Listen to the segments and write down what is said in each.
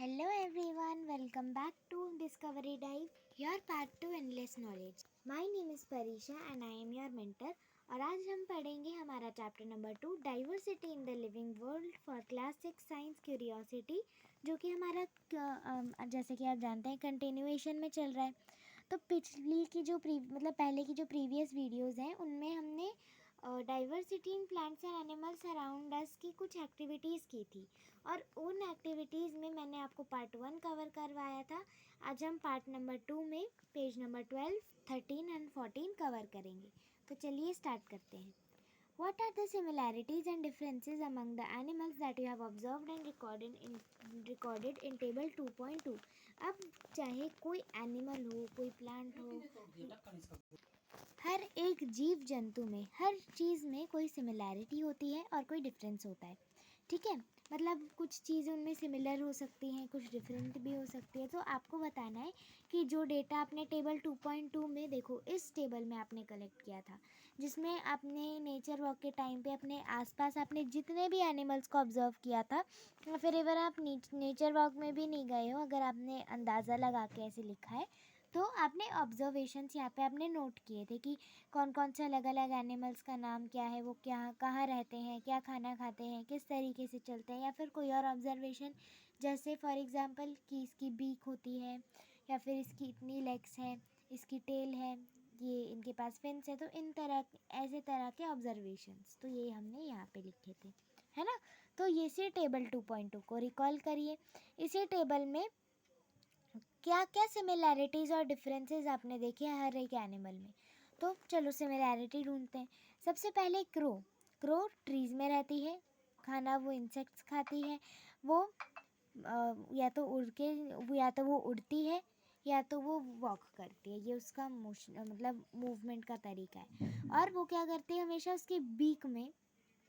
Hello everyone, welcome back to Discovery Dive, your path to endless knowledge. My name is Parisha and I am your mentor. और आज हम पढ़ेंगे हमारा chapter number 2 diversity in the living world for class 6 science curiosity, जो कि हमारा जैसे कि आप जानते हैं कंटिन्यूएशन में चल रहा है। तो पिछली की जो पहले की जो प्रीवियस वीडियोस हैं उनमें हमने diversity in plants and animals around us की कुछ एक्टिविटीज़ की थी, और उन एक्टिविटीज़ में मैंने आपको पार्ट 1 कवर करवाया था। आज हम पार्ट नंबर 2 में पेज नंबर 12, 13 एंड 14 कवर करेंगे। तो चलिए स्टार्ट करते हैं। What are the similarities and differences among the animals that you have observed and recorded in table 2.2? अब चाहे कोई एनिमल हो, कोई प्लांट हो, हर एक जीव जंतु में, हर चीज़ में कोई सिमिलैरिटी होती है और कोई डिफरेंस होता है। ठीक है, मतलब कुछ चीज़ें उनमें सिमिलर हो सकती हैं, कुछ डिफरेंट भी हो सकती है। तो आपको बताना है कि जो डेटा आपने टेबल 2.2 में, देखो इस टेबल में आपने कलेक्ट किया था, जिसमें आपने नेचर वॉक के टाइम पे अपने आसपास आपने जितने भी एनिमल्स को ऑब्जर्व किया था, या फिर अगर आप नेचर वॉक में भी नहीं गए हो, अगर आपने अंदाज़ा लगा के ऐसे लिखा है, तो आपने ऑब्जर्वेशंस यहाँ पे आपने नोट किए थे कि कौन कौन से अलग अलग एनिमल्स का नाम क्या है, वो क्या कहाँ रहते हैं, क्या खाना खाते हैं, किस तरीके से चलते हैं, या फिर कोई और ऑब्जर्वेशन, जैसे फॉर एग्जांपल कि इसकी बीक होती है, या फिर इसकी इतनी लेग्स हैं, इसकी टेल है, ये इनके पास फिन्स है। तो इन तरह ऐसे तरह के ऑब्जर्वेशंस तो ये हमने यहाँ पे लिखे थे, है ना। तो ये इसी टेबल 2.2 को रिकॉल करिए। इसी टेबल में क्या क्या सिमिलैरिटीज़ और डिफरेंसेस आपने देखे हर एक एनिमल में। तो चलो सिमिलैरिटी ढूंढते हैं। सबसे पहले क्रो। क्रो ट्रीज़ में रहती है, खाना वो इंसेक्ट्स खाती है। वो या तो वो उड़ती है, या तो वो वॉक करती है। ये उसका मोशन मतलब मूवमेंट का तरीका है। और वो क्या करती है, हमेशा उसके बीक में,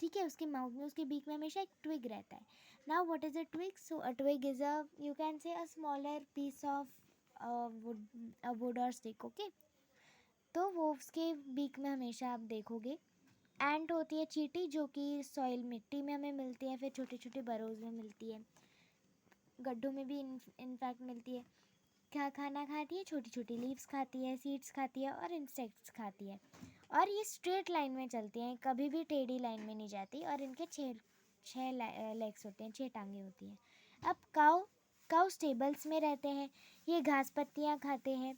ठीक है, उसके माउथ में, उसके बीक में हमेशा एक ट्विग रहता है। Now what is a twig? So a twig is a, you can say a smaller piece of wood और स्टिक। ओके, तो वो उसके बीक में हमेशा आप देखोगे। एंट होती है चींटी, जो कि सॉइल मिट्टी में हमें मिलती है, फिर छोटे छोटे बरोज में मिलती है, गड्ढों में भी इनफैक्ट मिलती है। क्या खाना खाती है? छोटी छोटी लीव्स खाती है, सीड्स खाती है और इंसेक्ट्स खाती है। और ये स्ट्रेट लाइन में चलती हैं, कभी भी टेढ़ी लाइन में नहीं जाती। और इनके छः लेग्स होते हैं, 6 टांगे होती हैं। अब काउ स्टेबल्स में रहते हैं। ये घास पत्तियाँ खाते हैं,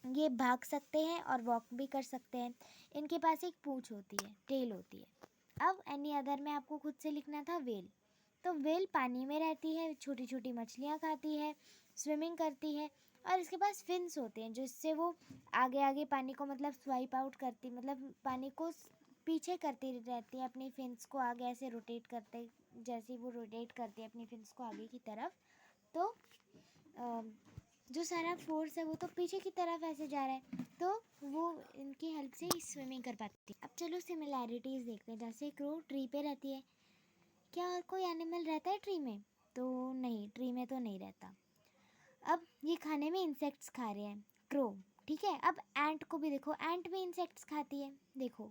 ये भाग सकते हैं और वॉक भी कर सकते हैं। इनके पास एक पूँछ होती है, टेल होती है। अब एनी अदर में आपको खुद से लिखना था वेल। तो वेल पानी में रहती है, छोटी छोटी मछलियाँ खाती है, स्विमिंग करती है, और इसके पास फिन्स होते हैं, जिससे वो आगे आगे पानी को मतलब स्वाइप आउट करती, मतलब पानी को पीछे करती रहती है, अपनी फिन्स को आगे ऐसे रोटेट करते, जैसे वो रोटेट करती है अपनी फिन्स को आगे की तरफ, तो जो सारा फोर्स है वो तो पीछे की तरफ ऐसे जा रहा है, तो वो इनकी हेल्प से स्विमिंग कर पाती है। अब चलो सिमिलैरिटीज़ देखते हैं। जैसे क्रो ट्री पे रहती है, क्या और कोई एनिमल रहता है ट्री में? तो नहीं, ट्री में तो नहीं रहता। अब ये खाने में इंसेक्ट्स खा रहे हैं, क्रो, ठीक है। अब एंट को भी देखो, एंट भी इंसेक्ट्स खाती है, देखो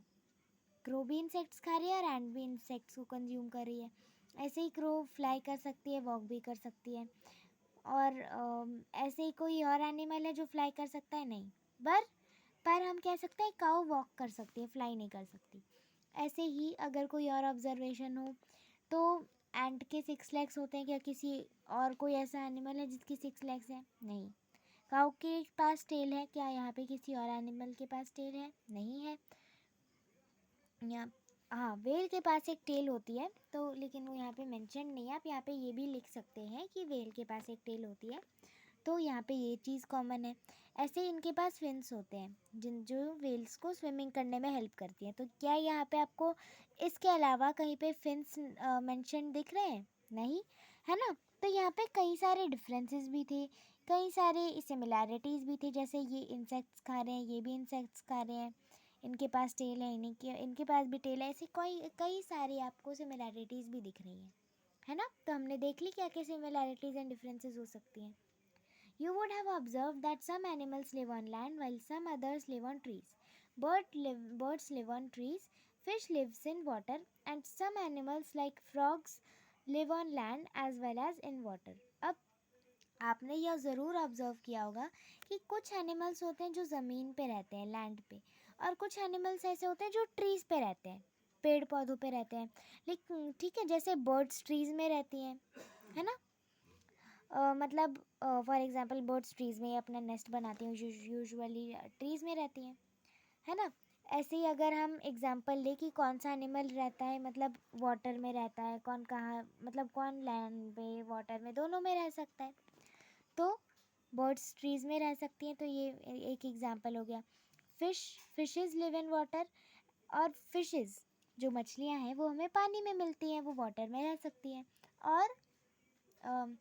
क्रो भी इंसेक्ट्स खा रही है और एंट भी इंसेक्ट्स को कंज्यूम कर रही है। ऐसे ही क्रो फ्लाई कर सकती है, वॉक भी कर सकती है। और ऐसे ही कोई और एनिमल है जो फ्लाई कर सकता है? नहीं। पर हम कह सकते हैं काऊ वॉक कर सकती है, फ्लाई नहीं कर सकती। ऐसे ही अगर कोई और ऑब्जर्वेशन हो, तो एंट के 6 लेग्स होते हैं, क्या किसी और कोई ऐसा एनिमल है जिसकी 6 लेग्स है? नहीं। काऊ के पास टेल है, क्या यहाँ पे किसी और एनिमल के पास टेल है? नहीं है। यहाँ हाँ, वेल के पास एक टेल होती है, तो लेकिन वो यहाँ पे मेंशन नहीं है। आप यहाँ पे ये भी लिख सकते हैं कि वेल के पास एक टेल होती है, तो यहाँ पे ये चीज़ कॉमन है। ऐसे ही इनके पास फिन्स होते हैं, जो वेल्स को स्विमिंग करने में हेल्प करती हैं। तो क्या यहाँ पे आपको इसके अलावा कहीं पे फिन्स मेंशन दिख रहे हैं? नहीं, है ना। तो यहाँ पे कई सारे डिफरेंसेस भी थे, कई सारे सिमिलैरिटीज़ भी थे। जैसे ये इंसेक्ट्स खा रहे हैं, ये भी इंसेक्ट्स खा रहे हैं, इनके पास टेल है, इनके पास भी टेल है। ऐसे कई सारी आपको सिमिलैरिटीज़ भी दिख रही हैं, है ना। तो हमने देख ली क्या क्या सिमिलैरिटीज़ एंड डिफरेंसेस हो सकती हैं। You would have observed that some animals live on land while some others live on trees. Birds live on trees, fish lives in water, and some animals like frogs live on land as well as in water. अब आपने यह ज़रूर observe किया होगा कि कुछ animals होते हैं जो ज़मीन पे रहते हैं, लैंड पे, और कुछ एनिमल्स ऐसे होते हैं जो ट्रीज़ पे रहते हैं, पेड़ पौधों पे रहते हैं। लेकिन ठीक है, जैसे बर्ड्स ट्रीज़ में रहती हैं, है ना। मतलब फॉर एग्जांपल बर्ड्स ट्रीज़ में अपना नेस्ट बनाती हैं, यूजुअली ट्रीज़ में रहती हैं, है ना। ऐसे ही अगर हम एग्जांपल लें कि कौन सा एनिमल रहता है मतलब वाटर में रहता है, कौन कहाँ, मतलब कौन लैंड में वाटर में दोनों में रह सकता है, तो बर्ड्स ट्रीज़ में रह सकती हैं, तो ये एक एग्जांपल हो गया। फिशेज़ लिव इन वाटर, और फिशेज़ जो मछलियाँ हैं वो हमें पानी में मिलती हैं, वो वाटर में रह सकती हैं। और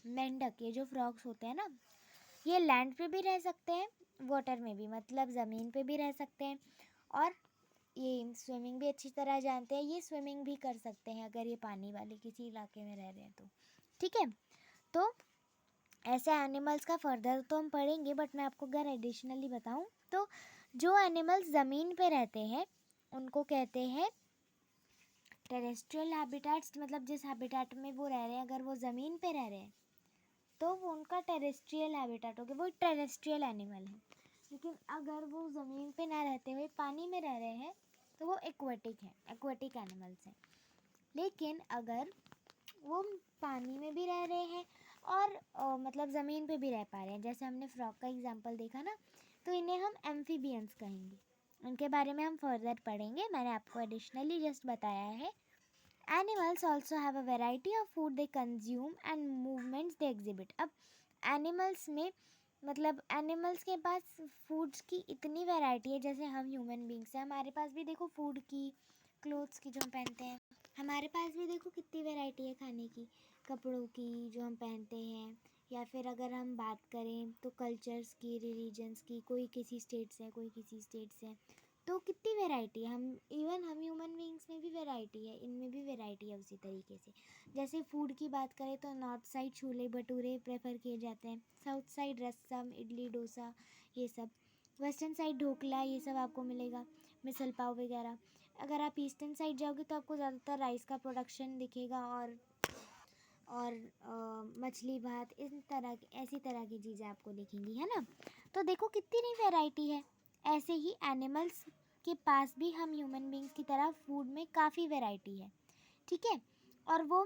मेंढक, ये जो फ्रॉग्स होते हैं ना, ये लैंड पे भी रह सकते हैं, वाटर में भी, मतलब ज़मीन पे भी रह सकते हैं, और ये स्विमिंग भी अच्छी तरह जानते हैं, ये स्विमिंग भी कर सकते हैं अगर ये पानी वाले किसी इलाके में रह रहे हैं तो। ठीक है, तो ऐसे एनिमल्स का फर्दर तो हम पढ़ेंगे, बट मैं आपको अगर एडिशनली बताऊं तो जो एनिमल्स ज़मीन पे रहते हैं उनको कहते हैं टेरेस्ट्रियल हैबिटेट्स, मतलब जिस हैबिटेट में वो रह रहे हैं, अगर वो ज़मीन पे रह रहे हैं तो वो उनका टेरेस्ट्रियल हैबिटेट हो गया, वो टेरेस्ट्रियल एनिमल है। लेकिन अगर वो ज़मीन पे ना रहते हुए पानी में रह रहे हैं तो वो एक्वेटिक है, एक्वेटिक एनिमल्स हैं। लेकिन अगर वो पानी में भी रह रहे हैं और मतलब ज़मीन पे भी रह पा रहे हैं, जैसे हमने फ्रॉग का एग्जांपल देखा ना, तो इन्हें हम एम्फीबियंस कहेंगे। उनके बारे में हम फर्दर पढ़ेंगे, मैंने आपको एडिशनली जस्ट बताया है। Animals also have a variety of food they consume and movements they exhibit. अब एनिमल्स में मतलब एनिमल्स के पास फूड्स की इतनी वैरायटी है, जैसे हम ह्यूमन बींग्स हैं, हमारे पास भी देखो फूड की, क्लोथ्स की जो हम पहनते हैं, हमारे पास भी देखो कितनी वैरायटी है खाने की, कपड़ों की जो हम पहनते हैं, या फिर अगर हम बात करें तो कल्चर्स की, रिलीजन्स की, कोई किसी स्टेट से है, कोई किसी स्टेट से है, तो कितनी वैरायटी है। हम इवन हम ह्यूमन बींग्स में भी वैरायटी है, इनमें भी वैरायटी है उसी तरीके से। जैसे फूड की बात करें तो north side chole bhature prefer किए जाते हैं, साउथ साइड रसम, इडली, डोसा, ये सब। वेस्टर्न साइड ढोकला, ये सब आपको मिलेगा, मिसल पाव वगैरह। अगर आप ईस्टर्न साइड जाओगे तो आपको ज़्यादातर राइस का प्रोडक्शन दिखेगा, और मछली भात, इस तरह की, ऐसी तरह की चीज़ें आपको दिखेंगी, है ना। तो देखो कितनी वैरायटी है। ऐसे ही एनिमल्स के पास भी हम ह्यूमन बींग्स की तरह फूड में काफ़ी वैरायटी है, ठीक है। और वो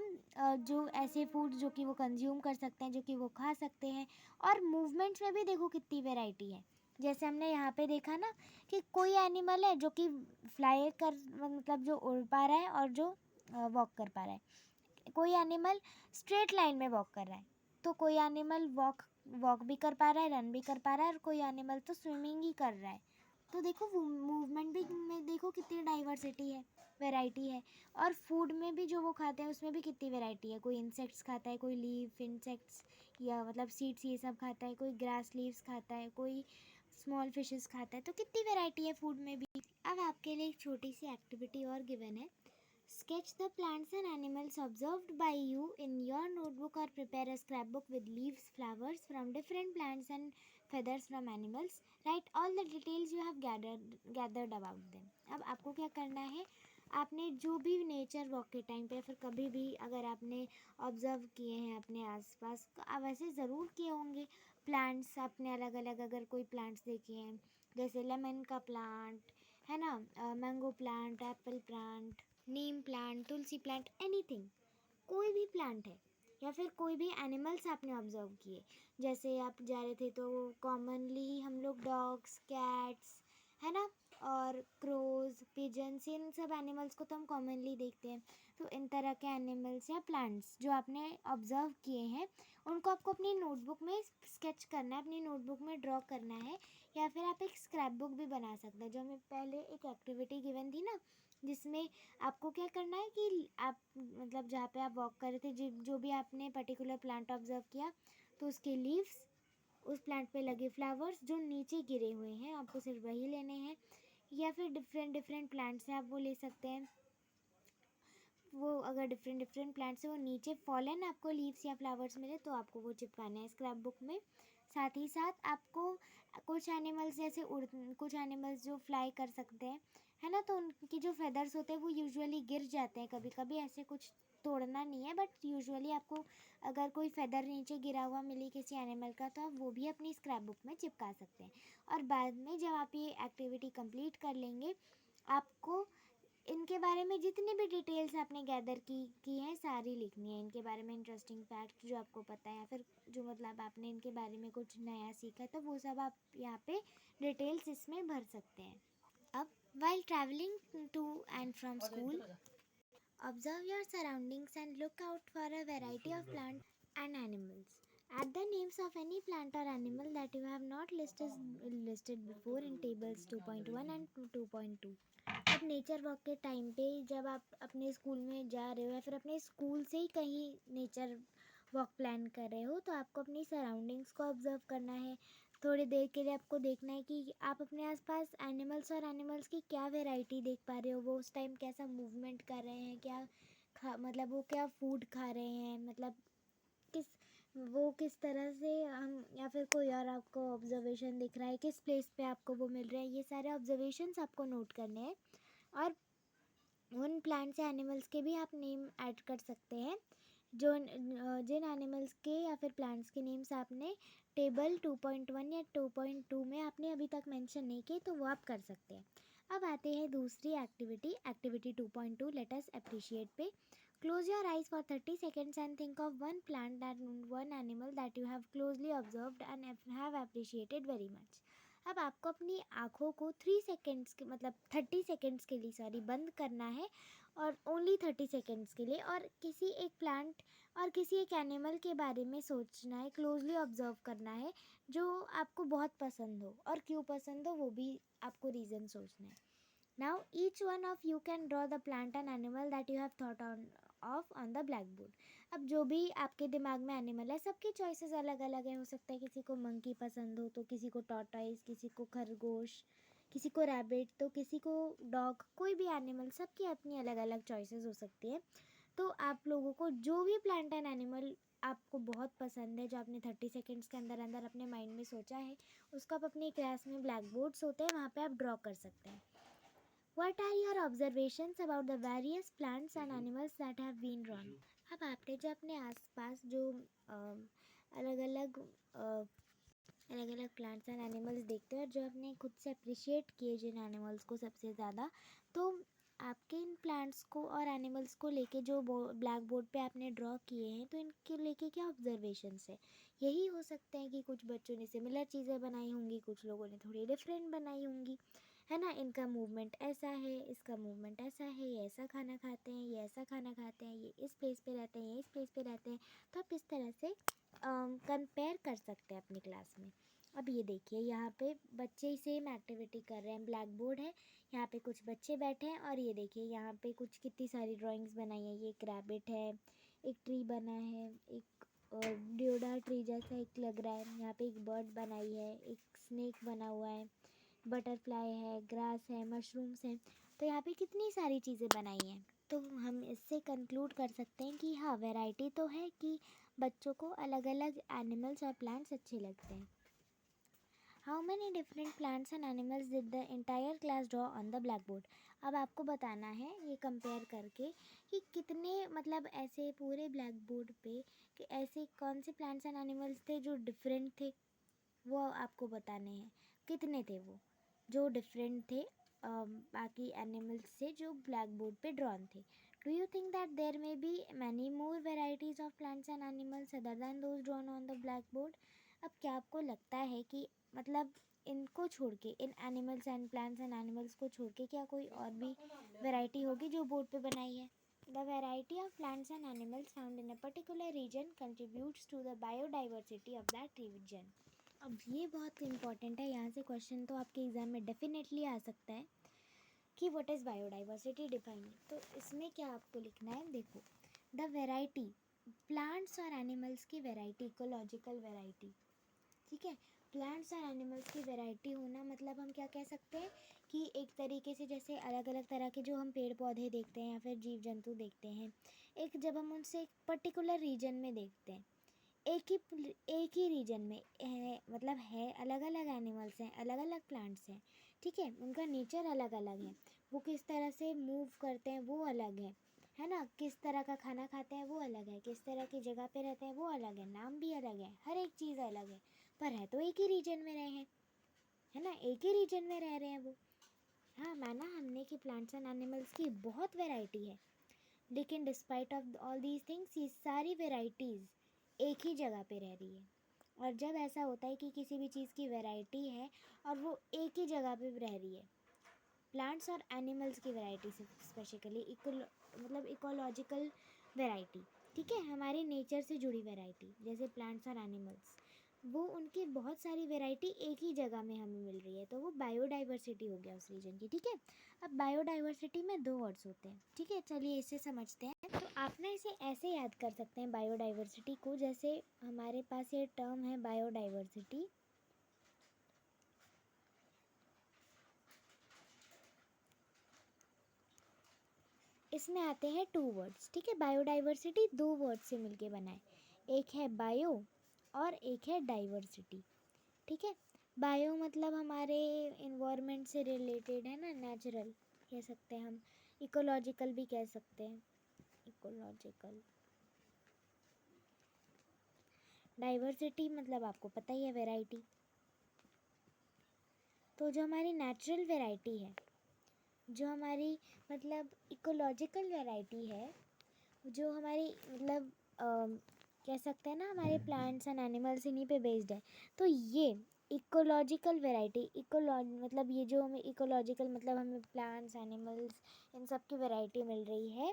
जो ऐसे फूड जो कि वो कंज्यूम कर सकते हैं, जो कि वो खा सकते हैं, और मूवमेंट्स में भी देखो कितनी वैरायटी है। जैसे हमने यहाँ पे देखा ना कि कोई एनिमल है जो कि फ्लाई कर, मतलब जो उड़ पा रहा है और जो वॉक कर पा रहा है। कोई एनिमल स्ट्रेट लाइन में वॉक कर रहा है, तो कोई एनिमल वॉक वॉक भी कर पा रहा है, रन भी कर पा रहा है, और कोई एनिमल तो स्विमिंग ही कर रहा है। तो देखो मूवमेंट भी में देखो कितनी डाइवर्सिटी है, वैरायटी है। और फूड में भी जो वो खाते हैं उसमें भी कितनी वैरायटी है। कोई इंसेक्ट्स खाता है, कोई लीफ इंसेक्ट्स या मतलब सीड्स ये सब खाता है, कोई ग्रास लीव्स खाता है, कोई स्मॉल फिशेस खाता है, तो कितनी वैरायटी है फूड में भी। अब आपके लिए एक छोटी सी एक्टिविटी और गिवन है। Sketch the plants and animals observed by you in your notebook, or prepare a scrapbook with leaves, flowers from different plants and feathers from animals. Write all the details you have gathered about them. अब आपको क्या करना है, आपने जो भी nature walk के time पे या फिर कभी भी अगर आपने ऑब्ज़र्व किए हैं अपने आसपास, वैसे ज़रूर किए होंगे। प्लांट्स आपने अलग अलग अगर कोई प्लांट्स देखे हैं, जैसे लेमन का प्लांट है ना, मैंगो प्लांट, एप्पल प्लांट, नीम प्लांट, तुलसी प्लांट, एनीथिंग, कोई भी प्लांट है, या फिर कोई भी एनिमल्स आपने ऑब्जर्व किए। जैसे आप जा रहे थे तो कॉमनली हम लोग डॉग्स, कैट्स, है ना, और क्रोज, पिजन्स, इन सब एनिमल्स को तो हम कॉमनली देखते हैं। तो इन तरह के एनिमल्स या प्लांट्स जो आपने ऑब्जर्व किए हैं उनको आपको अपनी नोटबुक में स्केच करना है, अपनी नोटबुक में ड्रॉ करना है, या फिर आप एक स्क्रैप बुक भी बना सकते हैं। जो हमें पहले एक एक्टिविटी गिवन थी ना, जिसमें आपको क्या करना है कि आप मतलब जहाँ पे आप वॉक कर रहे थे, जो भी आपने पर्टिकुलर प्लांट ऑब्जर्व किया, तो उसके लीव्स, उस प्लांट पे लगे फ्लावर्स जो नीचे गिरे हुए हैं आपको सिर्फ वही लेने हैं, या फिर डिफरेंट डिफरेंट प्लांट्स हैं आप वो ले सकते हैं। वो अगर डिफरेंट डिफरेंट प्लांट्स है, वो नीचे फॉलन आपको लीव्स या फ्लावर्स मिले तो आपको वो चिपकाना है स्क्रैप बुक में। साथ ही साथ आपको कुछ एनिमल्स जैसे कुछ एनिमल्स जो फ्लाई कर सकते हैं, है ना, तो उनकी जो फेदर्स होते हैं वो यूजुअली गिर जाते हैं कभी कभी, ऐसे कुछ तोड़ना नहीं है, बट यूजुअली आपको अगर कोई फेदर नीचे गिरा हुआ मिली किसी एनिमल का तो आप वो भी अपनी स्क्रैप बुक में चिपका सकते हैं। और बाद में जब आप ये एक्टिविटी कंप्लीट कर लेंगे, आपको इनके बारे में जितनी भी डिटेल्स आपने गैदर की हैं सारी लिखनी है। इनके बारे में इंटरेस्टिंग फैक्ट जो आपको पता है, या फिर जो मतलब आपने इनके बारे में कुछ नया सीखा है, तो वो सब आप यहाँ पे डिटेल्स इसमें भर सकते हैं। अब while traveling to and from school, observe your surroundings and look out for a variety of plants and animals. Add the names of any plant or animal that you have not listed before in tables 2.1 and 2.2. अब nature walk के time पे जब आप अपने school में जा रहे हो या फिर अपने स्कूल से ही कहीं नेचर वॉक प्लान कर रहे हो, तो आपको अपनी सराउंडिंग्स को ऑब्जर्व करना है। थोड़ी देर के लिए आपको देखना है कि आप अपने आसपास एनिमल्स और एनिमल्स की क्या वैरायटी देख पा रहे हो, वो उस टाइम कैसा मूवमेंट कर रहे हैं, क्या मतलब वो क्या फूड खा रहे हैं, मतलब किस वो किस तरह से हम, या फिर कोई और आपको ऑब्जर्वेशन दिख रहा है, किस प्लेस पे आपको वो मिल रहा है, ये सारे ऑब्जर्वेशंस आपको नोट करने हैं। और उन प्लांट्स या एनिमल्स के भी आप नेम ऐड कर सकते हैं, जो जिन एनिमल्स के या फिर प्लांट्स के नेम्स आपने टेबल 2.1 या 2.2 में आपने अभी तक मेंशन नहीं किए, तो वो आप कर सकते हैं। अब आते हैं दूसरी एक्टिविटी 2.2 लेट अस अप्रिशिएट पे। Close your eyes for 30 seconds and think of one plant that one animal that you have closely observed and have appreciated very much. अब आपको अपनी आँखों को 3 सेकेंड्स के मतलब 30 सेकेंड्स के लिए बंद करना है, और ओनली 30 सेकेंड्स के लिए, और किसी एक प्लांट और किसी एक एनिमल के बारे में सोचना है, क्लोजली ऑब्जर्व करना है, जो आपको बहुत पसंद हो, और क्यों पसंद हो वो भी आपको रीज़न सोचना है। Now each one of you can draw the plant and animal that you have thought on the blackboard. अब जो भी आपके दिमाग में एनिमल है, सबकी चॉइसेस अलग अलग है। हो सकता है किसी को मंकी पसंद हो, तो किसी को टॉर्टॉइस, किसी को खरगोश, किसी को रैबिट, तो किसी को डॉग, कोई भी एनिमल, सबकी अपनी अलग अलग चॉइसेस हो सकती है। तो आप लोगों को जो भी प्लांट एंड एनिमल आपको बहुत पसंद है, जो आपने 30 सेकेंड्स के अंदर अंदर अपने माइंड में सोचा है, उसको आप अपनी क्लास में ब्लैक बोर्ड्स होते हैं वहाँ पे आप ड्रॉ कर सकते हैं। What are your observations about the various plants and animals that have been drawn? अब आपने जो अपने आसपास जो अलग अलग अलग अलग प्लांट्स एंड एनिमल्स देखते हो, और जो आपने खुद से अप्रिशिएट किए जिन एनिमल्स को सबसे ज़्यादा, तो आपके इन प्लांट्स को और एनिमल्स को लेके जो ब्लैक बोर्ड पे आपने ड्रॉ किए हैं, तो इनके लेके क्या ऑब्जर्वेशंस है। यही हो सकते हैं कि कुछ बच्चों ने सिमिलर चीज़ें बनाई होंगी, कुछ लोगों ने थोड़ी डिफरेंट बनाई होंगी, है ना। इनका मूवमेंट ऐसा है, इसका मूवमेंट ऐसा है, ये ऐसा खाना खाते हैं, ये ऐसा खाना खाते हैं, ये इस प्लेस पे रहते हैं, ये इस प्लेस पे रहते हैं। तो आप इस तरह से कंपेयर कर सकते हैं अपनी क्लास में। अब ये देखिए, यहाँ पे बच्चे सेम एक्टिविटी कर रहे हैं, ब्लैक बोर्ड है, यहाँ पे कुछ बच्चे बैठे हैं, और ये देखिए यहाँ पे कुछ कितनी सारी ड्राइंग्स बनाई है। ये एक रैबिट है, एक ट्री बना है, एक ड्योडा ट्री जैसा एक लग रहा है, यहाँ पे एक बर्ड बनाई है, एक स्नेक बना हुआ है, बटरफ्लाई है, ग्रास है, मशरूम्स हैं। तो यहाँ पे कितनी सारी चीज़ें बनाई हैं। तो हम इससे कंक्लूड कर सकते हैं कि हाँ, वैरायटी तो है कि बच्चों को अलग अलग एनिमल्स और प्लांट्स अच्छे लगते हैं। How many different plants and animals did the entire class draw on the black board? अब आपको बताना है ये कंपेयर करके कि कितने मतलब ऐसे पूरे ब्लैक बोर्ड पे कि ऐसे कौन से प्लांट्स एंड एनिमल्स थे जो डिफरेंट थे, वो आपको बताने हैं। कितने थे वो जो डिफरेंट थे बाकी एनिमल्स से जो ब्लैक बोर्ड पे ड्रॉन थे। Do you think that there may be many more varieties of plants and animals other than those drawn on the black board? अब क्या आपको लगता है कि मतलब इनको छोड़ के, इन animals and plants and animals को छोड़ के, क्या कोई और भी वैरायटी होगी जो बोर्ड पे बनाई है? The variety of plants and animals found in a particular region contributes to the biodiversity of that region. अब ये बहुत इंपॉर्टेंट है, यहाँ से क्वेश्चन तो आपके एग्ज़ाम में डेफिनेटली आ सकता है कि व्हाट इज़ बायोडाइवर्सिटी डिफाइन। तो इसमें क्या आपको लिखना है, देखो, द वैरायटी, प्लांट्स और एनिमल्स की वैरायटी, इकोलॉजिकल वैरायटी, ठीक है। प्लांट्स और एनिमल्स की वैरायटी होना मतलब हम क्या कह सकते हैं कि एक तरीके से जैसे अलग अलग तरह के जो हम पेड़ पौधे देखते हैं या फिर जीव जंतु देखते हैं, एक जब हम उनसे एक पर्टिकुलर रीजन में देखते हैं, एक ही रीजन में है, मतलब है अलग अलग एनिमल्स हैं, अलग अलग प्लांट्स हैं, ठीक है, उनका नेचर अलग अलग है, वो किस तरह से मूव करते हैं वो अलग है, है ना, किस तरह का खाना खाते हैं वो अलग है, किस तरह की जगह पे रहते हैं वो अलग है, नाम भी अलग है, हर एक चीज़ अलग है, पर है तो एक ही रीजन में रहे हैं, है ना, एक ही रीजन में रह रहे हैं वो। हाँ, माना हमने कि प्लांट्स एंड एनिमल्स की बहुत वैरायटी है, लेकिन despite of all these things ये सारी वेराइटीज़ एक ही जगह पे रह रही है। और जब ऐसा होता है कि किसी भी चीज़ की वैरायटी है और वो एक ही जगह पे रह रही है, प्लांट्स और एनिमल्स की वैरायटी से स्पेसिफिकली मतलब इकोलॉजिकल वैरायटी, ठीक है, हमारे नेचर से जुड़ी वैरायटी, जैसे प्लांट्स और एनिमल्स, वो उनकी बहुत सारी वैरायटी एक ही जगह में हमें मिल रही है, तो वो बायोडाइवर्सिटी हो गया उस रीजन की, ठीक है। अब बायोडाइवर्सिटी में दो वर्ड्स होते हैं, ठीक है, चलिए इसे समझते हैं। तो आप ना इसे ऐसे याद कर सकते हैं बायोडाइवर्सिटी को, जैसे हमारे पास ये टर्म है बायोडाइवर्सिटी, इसमें आते हैं टू वर्ड्स, ठीक है, बायोडाइवर्सिटी दो वर्ड से मिलके बना है, एक है बायो और एक है डाइवर्सिटी, ठीक है। बायो मतलब हमारे इन्वायरमेंट से रिलेटेड है ना, नेचुरल कह सकते हैं हम, इकोलॉजिकल भी कह सकते हैं, इकोलॉजिकल। डाइवर्सिटी मतलब आपको पता ही है, वैरायटी। तो जो हमारी नेचुरल वैरायटी है, जो हमारी मतलब इकोलॉजिकल वैरायटी है, जो हमारी मतलब कह सकते हैं ना, हमारे प्लांट्स एंड एनिमल्स इन्हीं पे बेस्ड है, तो ये इकोलॉजिकल वैरायटी, मतलब ये जो हमें इकोलॉजिकल मतलब हमें प्लांट्स एनिमल्स इन सब की वैरायटी मिल रही है,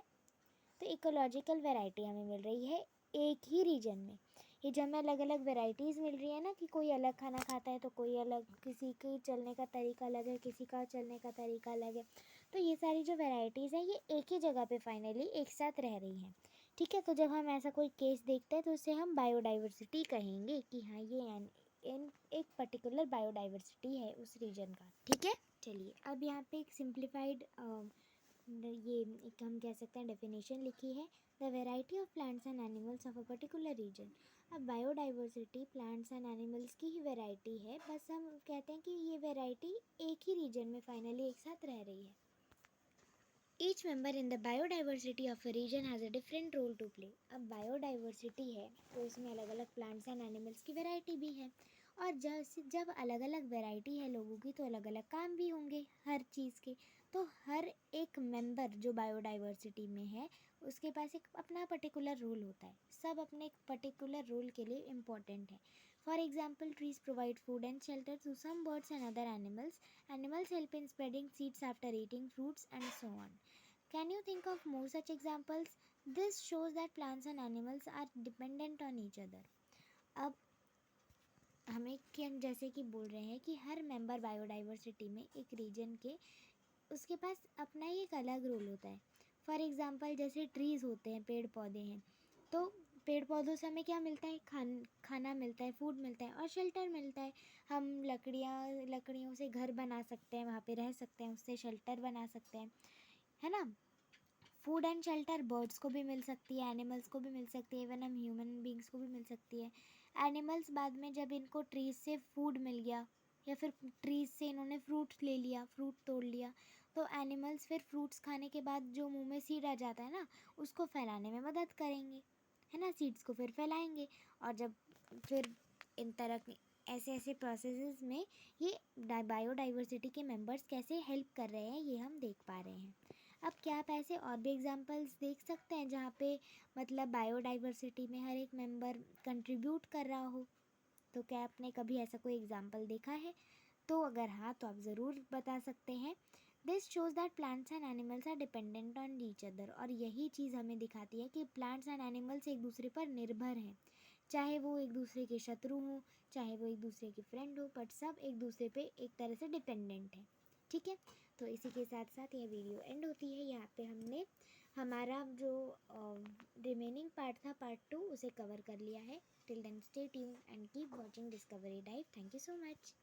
तो इकोलॉजिकल वैरायटी हमें मिल रही है एक ही रीजन में। ये जो हमें अलग अलग वैरायटीज़ मिल रही है ना, कि कोई अलग खाना खाता है तो कोई अलग, किसी के चलने का तरीका अलग है, किसी का चलने का तरीका अलग है, तो ये सारी जो वैरायटीज़ हैं ये एक ही जगह पे फाइनली एक साथ रह रही हैं, ठीक है। तो जब हम ऐसा कोई केस देखते हैं तो उसे हम बायोडाइवर्सिटी कहेंगे कि हाँ ये इन एक पर्टिकुलर बायोडाइवर्सिटी है उस रीजन का, ठीक है। चलिए अब यहाँ पे एक सिंप्लीफाइड ये एक हम कह सकते हैं डेफिनेशन लिखी है, the variety of plants and animals of a particular region. अब बायोडाइवर्सिटी प्लांट्स एंड एनिमल्स की ही वेराइटी है, बस हम कहते हैं कि ये वेराइटी एक ही रीजन में फाइनली एक साथ रह रही है। Each member in the biodiversity of a region has a different role to play. अब बायोडाइवर्सिटी है तो इसमें अलग अलग प्लांट्स एंड एनिमल्स की वैरायटी भी है, और जब अलग अलग वैरायटी है लोगों की तो अलग अलग काम भी होंगे हर चीज़ के। तो हर एक मेंबर जो बायोडाइवर्सिटी में है उसके पास एक अपना पर्टिकुलर रोल होता है, सब अपने एक पर्टिकुलर रोल के लिए इम्पोर्टेंट है। For example trees provide food and shelter to some birds and other animals, animals help in spreading seeds after eating fruits and so on. Can you think of more such examples? This shows that plants and animals are dependent on each other. अब हमें क्या जैसे कि बोल रहे हैं कि हर member biodiversity में एक रीजन के उसके पास अपना ही एक अलग रोल होता है। फॉर एग्जांपल जैसे ट्रीज़ होते हैं, पेड़ पौधे हैं, तो पेड़ पौधों से हमें क्या मिलता है, खाना मिलता है, फूड मिलता है और शेल्टर मिलता है। हम लकड़ियों से घर बना सकते हैं, वहाँ पे रह सकते हैं, उससे शेल्टर बना सकते हैं, है ना। फूड एंड शेल्टर बर्ड्स को भी मिल सकती है, एनिमल्स को भी मिल सकती है, इवन हम ह्यूमन बींग्स को भी मिल सकती है। एनिमल्स बाद में जब इनको ट्रीज से फूड मिल गया या फिर ट्रीज से इन्होंने फ्रूट ले लिया, फ्रूट तोड़ लिया, तो एनिमल्स फिर फ्रूट्स खाने के बाद जो मुंह में सीड आ जाता है ना, उसको फैलाने में मदद करेंगे, है ना, सीड्स को फिर फैलाएंगे। और जब फिर इन तरह के ऐसे ऐसे प्रोसेसेस में ये बायोडाइवर्सिटी के मेंबर्स कैसे हेल्प कर रहे हैं ये हम देख पा रहे हैं। अब क्या आप ऐसे और भी एग्जांपल्स देख सकते हैं जहाँ पे मतलब बायोडाइवर्सिटी में हर एक मेंबर कंट्रीब्यूट कर रहा हो? तो क्या आपने कभी ऐसा कोई एग्जांपल देखा है? तो अगर हाँ तो आप ज़रूर बता सकते हैं। This shows that plants and animals are dependent on each other, और यही चीज़ हमें दिखाती है कि प्लांट्स एंड एनिमल्स एक दूसरे पर निर्भर हैं, चाहे वो एक दूसरे के शत्रु हों, चाहे वो एक दूसरे के फ्रेंड हो, बट सब एक दूसरे पे एक तरह से डिपेंडेंट है, ठीक है। तो इसी के साथ साथ ये वीडियो एंड होती है, यहाँ पे हमने हमारा जो रिमेनिंग पार्ट था पार्ट 2 उसे कवर कर लिया है। Till then stay tune and keep watching Discovery Dive. Thank you so much.